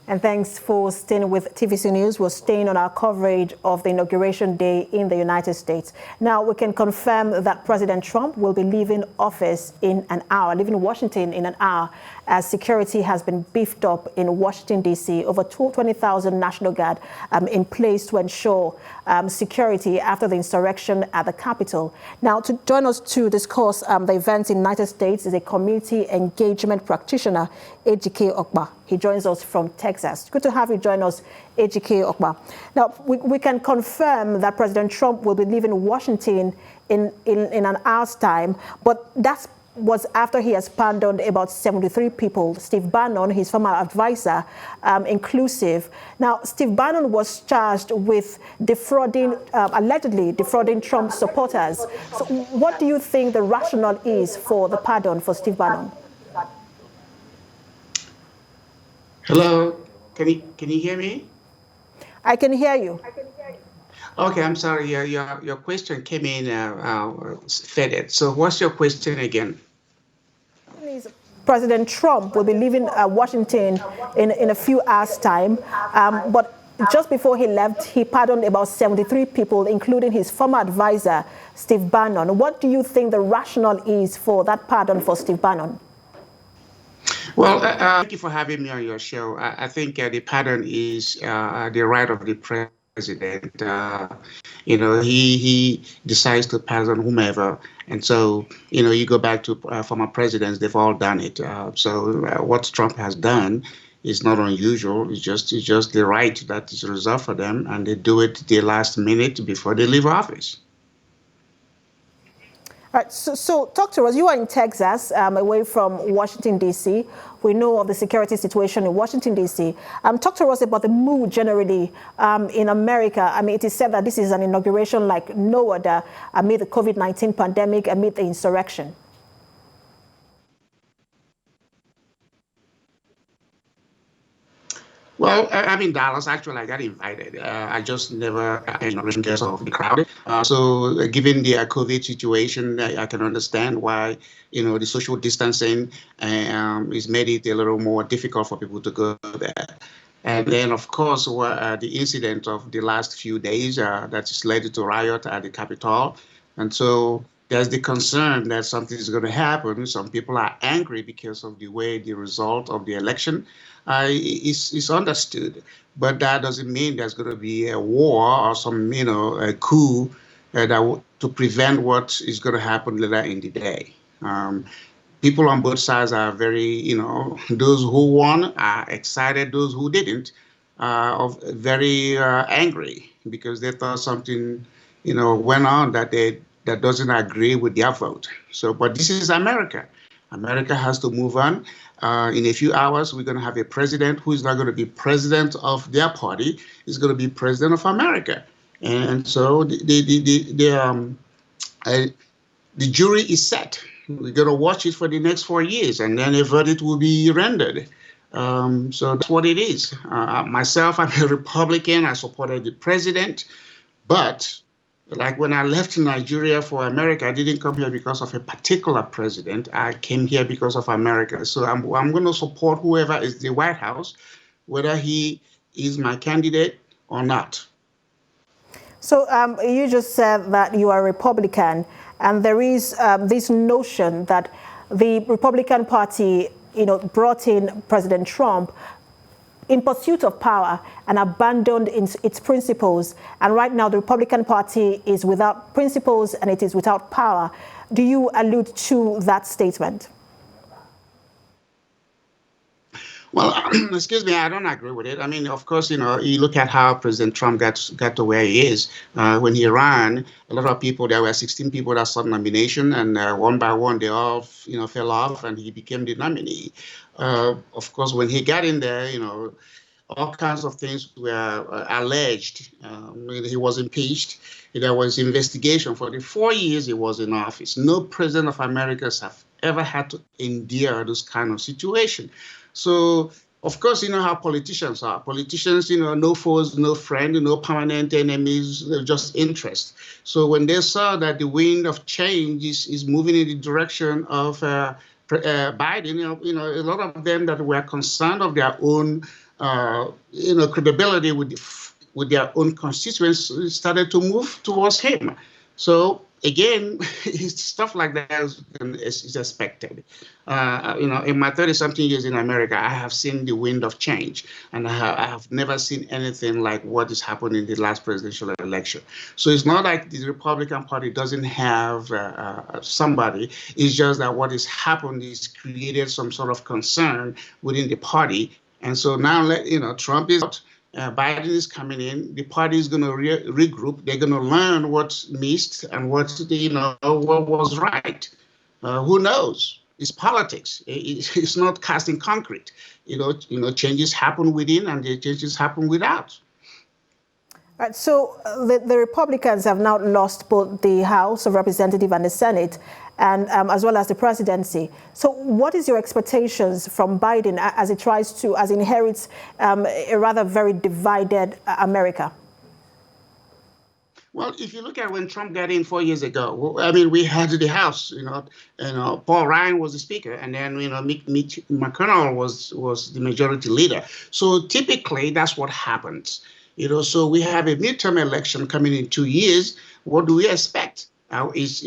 And thanks for staying with TVC News. We're staying on our coverage of the inauguration day in the United States. Now, we can confirm that President Trump will be leaving office in an hour, leaving Washington in an hour, as security has been beefed up in Washington, D.C. Over 20,000 National Guard in place to ensure security after the insurrection at the Capitol. Now, to join us to discuss the events in the United States is a community engagement practitioner, Ejike Okpa. He joins us from Texas. Good to have you join us, Ejike Okpa. Now, we can confirm that President Trump will be leaving Washington in an hour's time, but that was after he has pardoned about 73 people, Steve Bannon, his former advisor, inclusive. Now, Steve Bannon was charged with allegedly defrauding Trump supporters. So what do you think the rationale is for the pardon for Steve Bannon? Hello, can you hear me? I can hear you. Okay, I'm sorry. Your question came in faded. So what's your question again? President Trump will be leaving Washington in a few hours' time, but just before he left, he pardoned about 73 people, including his former advisor, Steve Bannon. What do you think the rationale is for that pardon for Steve Bannon? Well, thank you for having me on your show. I think the pardon is the right of the president. He decides to pardon whomever. And so, you go back to former presidents, they've all done it. So what Trump has done is not unusual. It's just the right that is reserved for them. And they do it the last minute before they leave office. All right, so talk to us. You are in Texas, away from Washington, D.C. We know of the security situation in Washington, D.C. Talk to us about the mood generally in America. I mean, it is said that this is an inauguration like no other amid the COVID-19 pandemic, amid the insurrection. Well, I'm in Dallas. Actually, I got invited. I just never got inauguration because of the crowd. So given the COVID situation, I can understand why, the social distancing is made it a little more difficult for people to go there. And then, of course, the incident of the last few days that's led to riot at the Capitol. And so there's the concern that something is going to happen. Some people are angry because of the way the result of the election is understood. But that doesn't mean there's going to be a war or some, a coup to prevent what is going to happen later in the day. People on both sides are very, those who won are excited, those who didn't are very angry because they thought something, went on that doesn't agree with their vote. So, but this is America. America has to move on. In a few hours, we're going to have a president who is not going to be president of their party. He's going to be president of America. And so the jury is set. We're going to watch it for the next 4 years, and then a verdict will be rendered. So that's what it is. Myself, I'm a Republican. I supported the president. But like when I left Nigeria for America, I didn't come here because of a particular president. I came here because of America. So I'm going to support whoever is the White House, whether he is my candidate or not. So you just said that you are a Republican, and there is this notion that the Republican Party, brought in President Trump in pursuit of power and abandoned its principles. And right now, the Republican Party is without principles and it is without power. Do you allude to that statement? Well, excuse me, I don't agree with it. I mean, of course, you look at how President Trump got to where he is. When he ran, a lot of people, there were 16 people that sought nomination, and one by one, they all, fell off, and he became the nominee. Of course, when he got in there, all kinds of things were alleged. He was impeached. There was investigation for the 4 years he was in office. No president of America has ever had to endure this kind of situation. So, of course, you know how politicians are. Politicians, no foes, no friend, no permanent enemies, just interest. So when they saw that the wind of change is moving in the direction of Biden, a lot of them that were concerned of their own credibility with their own constituents started to move towards him. So again, stuff like that is expected. In my 30-something years in America, I have seen the wind of change, and I have never seen anything like what is happening in the last presidential election. So it's not like the Republican Party doesn't have somebody. It's just that what has happened is created some sort of concern within the party. And so now, Trump is out. Biden is coming in. The party is going to regroup. They're going to learn what's missed and what was right. Who knows? It's politics. It's not cast in concrete. Changes happen within and the changes happen without. Right, so the Republicans have now lost both the House of Representatives and the Senate, and as well as the presidency. So what is your expectations from Biden as he inherits a rather very divided America? Well, if you look at when Trump got in 4 years ago, we had the House, Paul Ryan was the speaker, and then, Mitch McConnell was the majority leader. So typically that's what happens. So we have a midterm election coming in 2 years. What do we expect? Is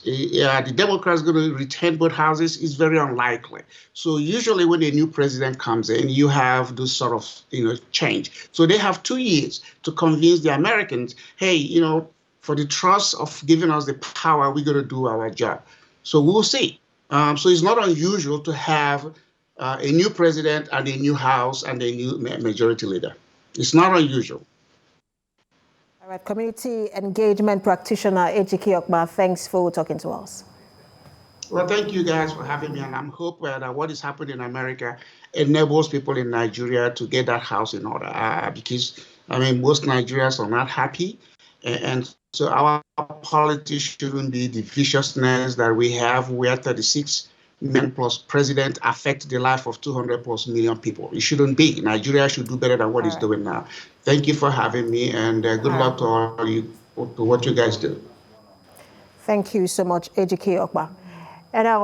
the Democrats going to retain both houses? Is very unlikely. So usually when a new president comes in, you have this sort of change. So they have 2 years to convince the Americans, hey, for the trust of giving us the power, we're going to do our job. So we'll see. So it's not unusual to have a new president and a new House and a new majority leader. It's not unusual. All right, community engagement practitioner Ejike Okpa, thanks for talking to us. Well, thank you guys for having me, and I'm hoping that what is happening in America enables people in Nigeria to get that house in order, because most Nigerians are not happy, and so our politics shouldn't be the viciousness that we have, where 36 men plus president affect the life of 200 plus million people. It shouldn't be. Nigeria should do better than what it's doing now. Thank you for having me, and good luck to all of you, to what you guys do. Thank you so much, Ejike Okpa. And